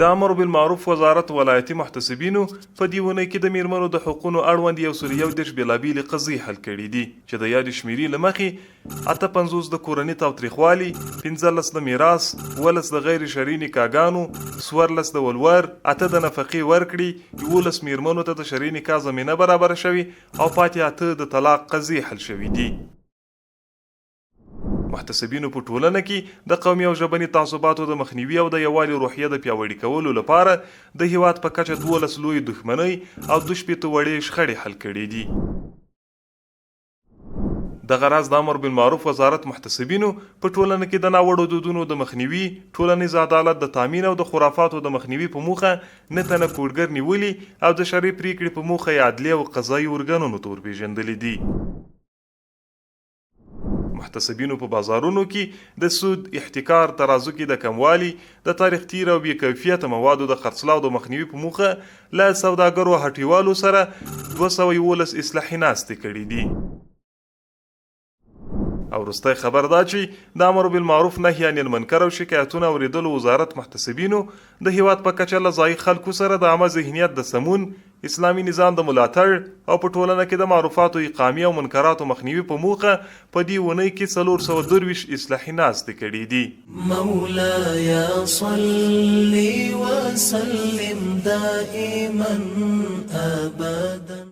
د امر بالمعروف وزارت ولایتي محتسبینو په دې اونۍ کې د میرمنو د حقوقو اړوند 131 بېلابېلې قضیې حل کړي دي چې د یادې شمیرې له مخې 58 د کورني تاوتریخوالي، 15 د میراث، 12 د غیر شرعي نکاحګانو، 14 د ولور، 8 د نفقې ورکړې، 11 میرمنو ته د شرعي نکاح زمینه برابره شوې او پاتې 8 د طلاق قضیې حل شوې دي. محتسبینو په ټولنه کې د قومي او ژبني تعصباتو د مخنیوي او د یووالي روحیه د پیاوړي کولو لپاره د هیواد په کچه 12 لویې دښمنۍ او 2 وړې شخړې حل کړي دي. دغه راز د امر بالمعروف وزارت محتسبینو په ټولنه کې د ناوړو دودونو د مخنیوي، ټولنیز عدالت د تامین او د خرافاتو د مخنیوي په موخه نه تنه کوډګر نیولي او د شرعي پریکړې په موخه یې عدلي او قضایي ارګانونو ته ورپېژندلي دي. محتسبینو په بازارونو کې د سود، احتکار، ترازو کې د کموالي، د تاریخ تیر او بې کیفیته موادو د خرڅلاو د مخنیوي په موخه له سوداګرو هټیوالو سره 211 اصلاحي ناستې کړي دي. او وروستی خبر دا چې د امر بالمعروف نهي عن المنکر او شکایتونه اورېدلو وزارت محتسبینو د هیواد په کچه له ځایي خلکو سره د عامه ذهنیت د سمون، اسلامي نظام د ملاتړ او په ټولنه کې د معروفاتو اقامې او منکراتو مخنیوي په موخه په دې اونۍ کې 422 اصلاحي ناستې کړي دي. مولاي صل وسلم دائما ابدا.